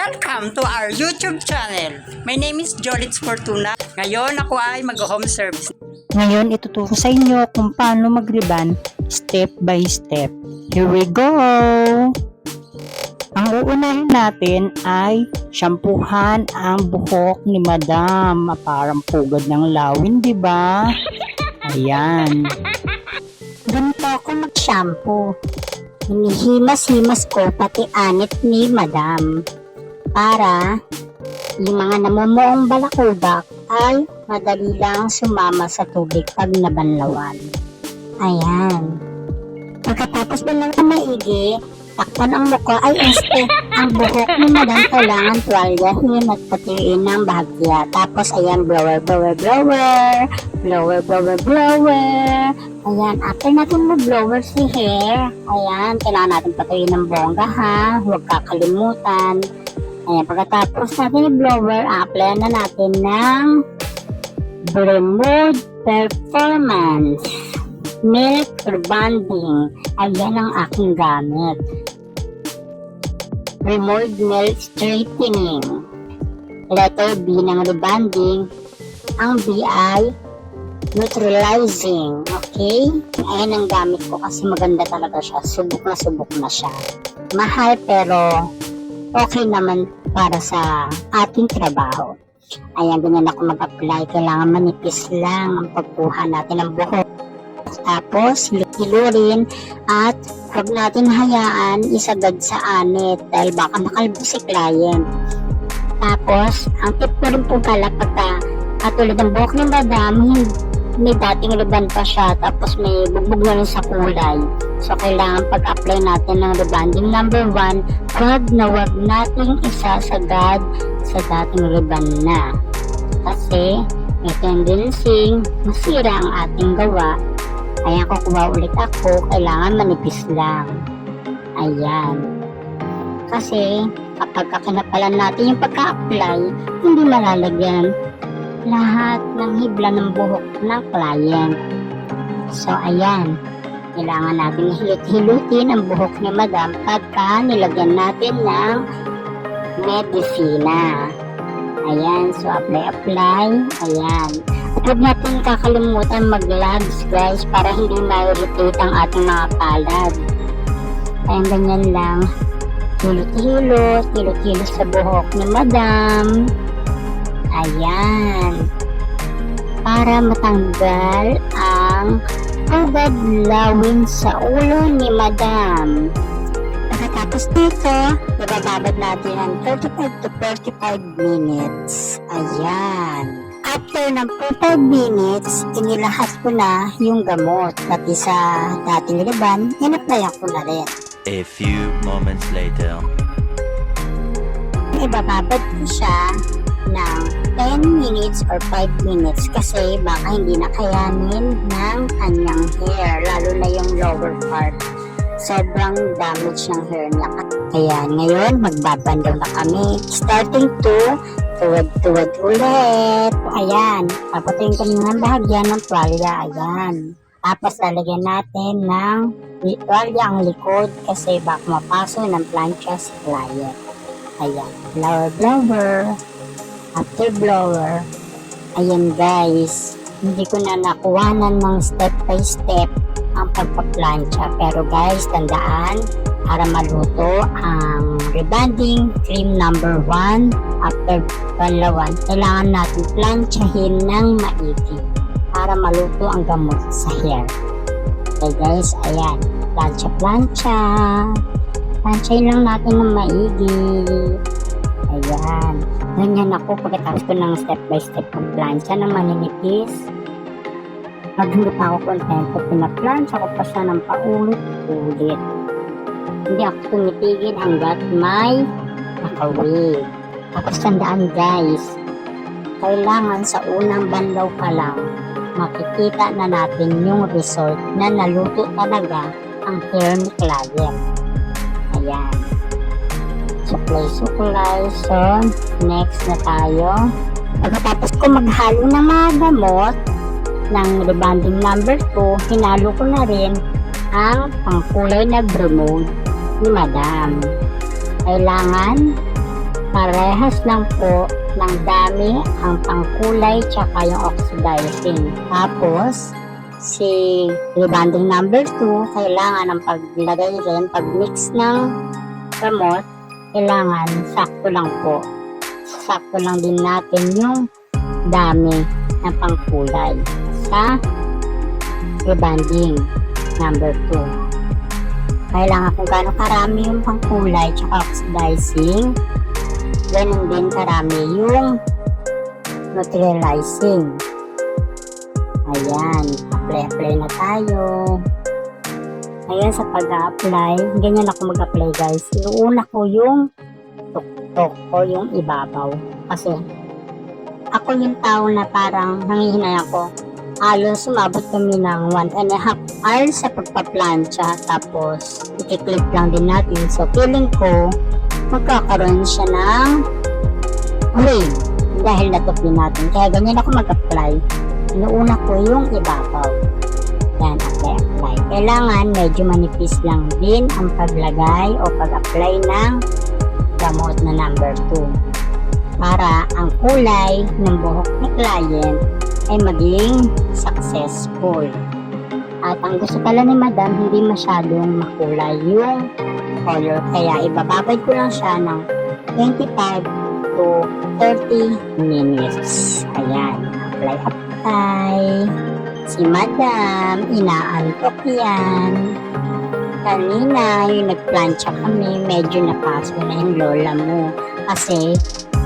Welcome to our YouTube channel. My name is Jolitz Fortuna. Ngayon ako ay mag-home service. Ngayon ituturo sa inyo kung paano mag-ribbon step by step. Here we go! Ang uunahin natin ay shampoohan ang buhok ni Madam. Parang pugad ng lawin, di ba? Ayan. Ganito ako mag-shampoo. Hinihimas-himas ko pati anit ni Madam para yung mga namumuong balakubak ay madali lang sumama sa tubig pag nabanlawan. Ayan. Pagkatapos banlawan maigi, takpan ang mukha ay ang buhok ni Madam kailangan tuwalyahin at patiin ng bahagya. Tapos ayan, blower. Ayan, after natin mag-blower si hair, ayan, kailangan natin patuloy ng bongga ha, huwag kakalimutan. Ayan, pagkatapos natin i-blower, apply na natin ng Bremud Performance Milk Rebonding. Ayan ang aking gamit. Bremud Milk Straightening. Letter B ng rebonding. Ang B ay neutralizing. Okay? Ayan ang gamit ko kasi maganda talaga siya. Subok na siya. Mahal pero okay naman para sa ating trabaho. Ayan, ganyan ako mag-apply. Kailangan manipis lang ang pagkuha natin ng buhok. Tapos, hilurin at huwag natin hayaan isagad sa anit dahil baka makalbo si client. Tapos, ang tip ko rin po pala pagka katulad ng buhok ni Madam, may dating ribbon pa siya tapos may bugbog na rin sa kulay. So, kailangan pag-apply natin ng rebonding number 1, wag nating isasagad sa dating ribbon na. Kasi, may tendency masira ang ating gawa. Ayan, kukuha ulit ako, kailangan manipis lang. Ayan. Kasi, kapag kinapalan natin yung pagka-apply, hindi malalagyan lahat ng hibla ng buhok ng client. So, ayan. Kailangan natin hilutin ang buhok ni Madam pagka nilagyan natin ng medisina. Ayan. So, apply. Ayan. Huwag natin kakalimutan mag-gloves, guys, para hindi ma-irritate ang ating mga palad. Ayan, ganyan lang. Hilot-hilot sa buhok ni Madam. Ayan. Para matanggal ang agad lawin sa ulo ni Madam. Pagkatapos dito, ibababad natin ang 35 to 45 minutes. Ayan. After ng 45 minutes, inilahat ko na yung gamot. Pati sa dating ribbon, in-applyan ko na rin. A few moments later. Ibababad ko siya ng 10 minutes or 5 minutes kasi baka hindi na kayanin ng kanyang hair, lalo na yung lower part. Sobrang damage ng hair niya. Kaya ngayon, magbabandaw na kami. Starting to tuwad ulit. Ayan. Papatuyin ko ng bahagya ng tuwalya. Ayan. Tapos lalagyan natin ng tuwalya ang likod kasi baka mapaso ng plancha sa client. Ayan. Blower. After blower, ayan guys, hindi ko na nakuhanan ng step by step ang pagpaplansya. Pero guys, tandaan, para maluto ang rebonding cream number 1, after banlawan, kailangan natin plansyahin ng maigi para maluto ang gamot sa hair. Okay guys, ayan, plansya. Plansyahin lang natin ng maigi. Ayan. Ganyan ako pagkatapos ko ng step by step ng plansya na maninipis. Pag hindi pa ako kontento, pinaplansya ko pa siya ng paulit-ulit. Hindi ako tumitigil hanggat may nakawig. Tapos tandaan guys, kailangan sa unang banlaw pa lang, makikita na natin yung result na naluto talaga ang hair ni client. Ayan. Suklay. So, next na tayo. Pagkatapos ko maghalo ng mga gamot ng rebonding number 2, hinalo ko na rin ang pangkulay na Bremud ni Madam. Kailangan Parehas lang po ng dami ang pangkulay tsaka yung oxidizing. Tapos, si rebonding number 2, kailangan ang paglagay rin, pag-mix ng gamot, kailangan sakto lang po. Sakto lang din natin yung dami ng pangkulay sa rebonding number 2. Kailangan kung gaano karami yung pangkulay tsaka oxidizing, ganun din karami yung neutralizing. Ayan, apply na tayo. Ngayon sa pag-a-apply, ganyan ako mag-apply guys. Inuuna ko yung tuktok ko, yung ibabaw. Kasi ako yung tao na parang nangihinay ako. Halos sumabot kami ng 1.5 hours sa pagpa-plancha. Tapos, i-clip lang din natin. So, feeling ko, magkakaroon siya ng rain dahil natupi natin. Kaya ganyan ako mag-apply. Inuuna ko yung ibabaw. Yan, apply. Kailangan medyo manipis lang din ang paglagay o pag-apply ng gamot na number 2. Para ang kulay ng buhok ni client ay maging successful. At ang gusto pala ni Madam, hindi masyadong makulay yung color. Kaya ibababad ko lang siya ng 25 to 30 minutes. Ayan, apply. Si Madam, inaantok yan. Kanina, yung nagplancha kami, medyo napaso na yung lola mo. Kasi,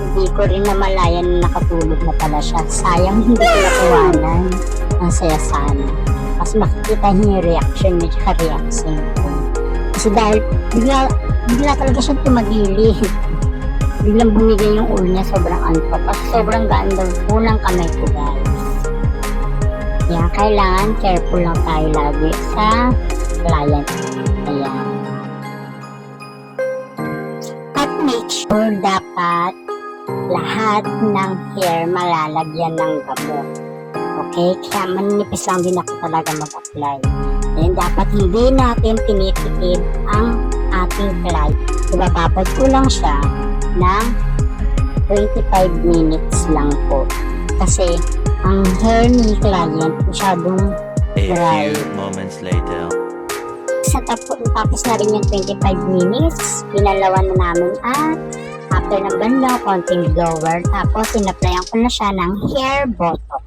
hindi ko rin namalayan na nakatulog na pala siya. Sayang hindi ko nakuwanan. Ang saya sana. Mas makikita niyo yung reaction niya at reaction ko. Kasi dahil bigla talaga siya tumagili. Biglang bumigay yung ulo niya, sobrang antok. Kasi sobrang gaan daw po ng kamay ko guys. Kaya kailangan careful lang tayo lagi sa client. Ayan. At make sure dapat lahat ng hair malalagyan ng gamot. Okay? Kaya manipis lang din ako talaga mag-apply. Then, dapat hindi natin tinitipid ang ating client. Ibababad ko lang siya ng 25 minutes lang po. Kasi, ang hair ni client masyadong A dry. few moments later. Tapos na rin yung 25 minutes. Pinalawan na namin at after ng banda, konting blower. Tapos, in-applyan ko na siya ng hair botox.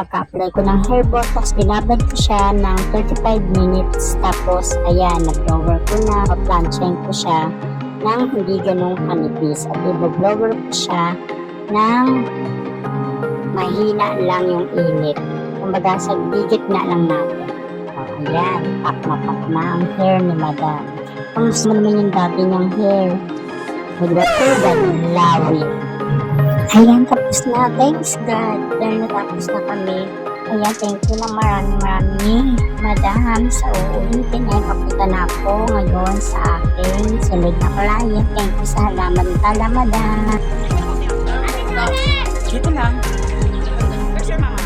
Pagka-apply ko ng hair botox, binabad ko siya ng 35 minutes. Tapos, ayan, nag-blower ko na. Pa-planchain ko siya ng hindi ganong kanipis. At i-blower ko siya ng mahina lang yung init. Kumbaga, sa gigit na lang natin. So, ayan, pak na ang hair ni Madam. Kamusta mo naman yung dati niyang hair? Magdatugan, lawi. Ayan, tapos na. Thanks God. Dahil natapos na kami. Ayan, thank you na maraming Madam. Sa uulitin ay papunta na ako ngayon sa aking sunod na client. Thank you sa halaman tala, Madam. Dito lang. Where's your mama?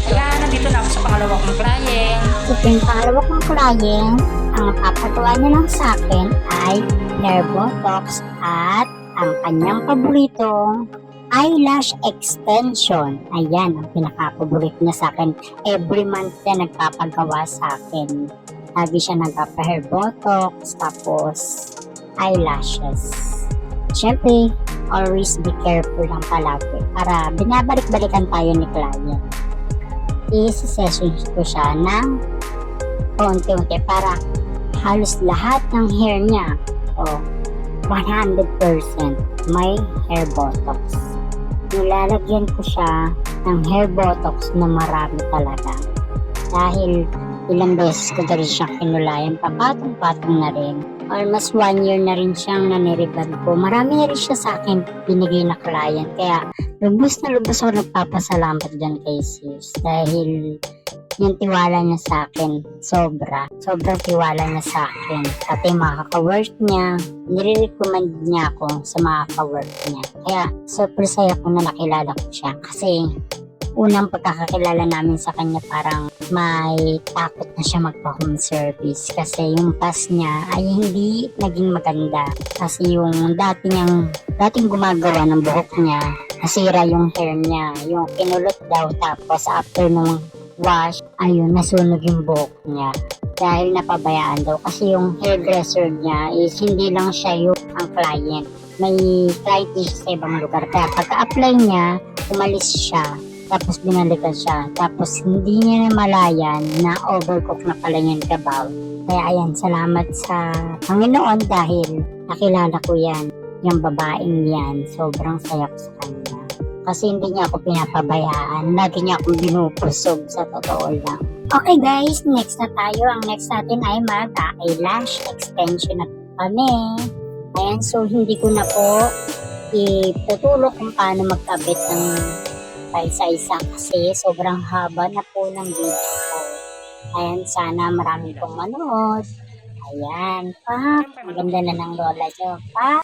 Ayan, nandito na ako sa pangalawa kong client. Ito yung pangalawa kong client. Ang papagawa niya lang sa akin ay hair botox at ang kanyang paboritong eyelash extension. Ayan, ang pinaka-paborit niya sa akin. Every month niya nagpapagawa sa akin. Lagi siya nagpapa-hair botox, tapos eyelashes. Siyempre, always be careful lang palagi para binabalik-balikan tayo ni client. I-session ko siya ng konti-unti para halos lahat ng hair niya 100% may hair botox. Nilalagyan ko siya ng hair botox na marami talaga. Dahil ilang beses ko na rin siyang kinulayan, papatong-patong na rin. Almost 1 year na rin siyang naniribad ko. Marami na rin siya sa akin binigay na client. Kaya lubos na lubos ako nagpapasalamat dyan kay sis. Dahil yung tiwala niya sa akin, sobrang tiwala niya sa akin. Pati mga ka-work niya, nire-recommend niya ako sa mga ka-work niya. Kaya super saya ko na nakilala ko siya. Kasi unang pagkakakilala namin sa kanya parang may takot na siya magpa-home service kasi yung past niya ay hindi naging maganda. Kasi yung dating gumagawa ng buhok niya, nasira yung hair niya. Yung kinulot daw tapos after nung wash, ayun, nasunog yung buhok niya. Dahil napabayaan daw kasi yung hairdresser niya is hindi lang siya yung ang client. May client din siya sa ibang lugar. Kaya pagka-apply niya, umalis siya. Tapos binalikan siya. Tapos hindi niya na malayan na overcook na pala yung kabaw. Kaya ayan, salamat sa Panginoon dahil nakilala ko yan. Yung babaeng yan. Sobrang saya ko sa kanya. Kasi hindi niya ako pinapabayaan. Lagi niya akong binupusog sa totoo lang. Okay guys, next na tayo. Ang next natin ay mag-eyelash extension na kami. Ayan, so hindi ko na po itutulok kung paano magkabit ng isa-isa kasi sobrang haba na po ng video ko. Ayan, sana marami pong manood. Ayan, pa, maganda na ng lola nyo, pa.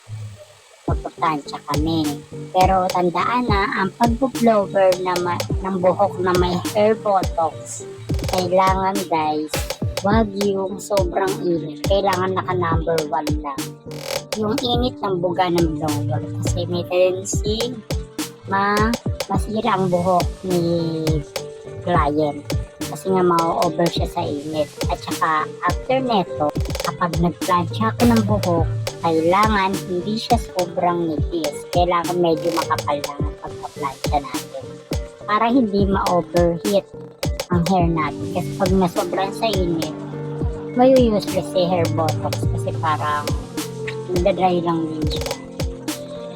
Magpaptansya kami. Pero tandaan na, ang pag-blower ng buhok na may hair botox, kailangan guys, wag yung sobrang init. Kailangan naka number 1 lang. Yung init ng buga ng blower kasi may tendency masira ang buhok ni client. Kasi nga ma-over siya sa init. At saka after neto, kapag nag-plancha ako ng buhok, kailangan hindi siya sobrang nipis. Kailangan medyo makapal lang ang pagka-plancha natin. Para hindi ma-overheat ang hair natin. Kasi pag nasobrang sa init, may useless si hair botox kasi parang nagda-dry lang din siya.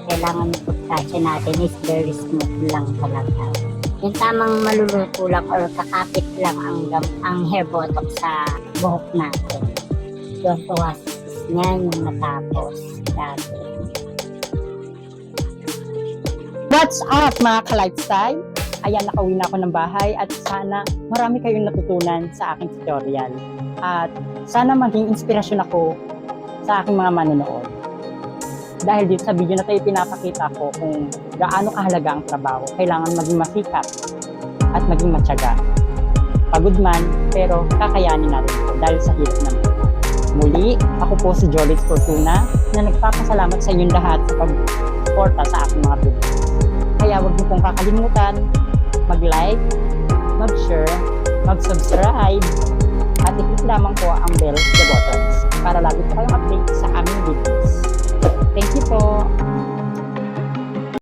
Kailangan yung pagkasya natin is very smooth lang talaga. Yung tamang maluluto lang or kakapit lang ang hair botox sa buhok natin. Don't oasis niya yung natapos dati. What's up mga ka-lifestyle? Ayan, nakauwi na ako ng bahay at sana marami kayong natutunan sa aking tutorial. At sana maging inspirasyon ako sa aking mga manonood. Dahil dito sa video na tayo pinapakita ko kung gaano kahalaga ang trabaho. Kailangan maging masikap at maging matyaga. Pagod man, pero kakayanin natin ito dahil sa hirap naman. Muli, ako po si Jolitz Fortuna na nagpapasalamat sa inyong lahat sa pag-suporta sa aking mga video. Kaya huwag niyo pong kakalimutan mag-like, mag-share, mag-subscribe, at i-click lamang po ang bell buttons para lagi po kayong update sa aming videos. Thank you po!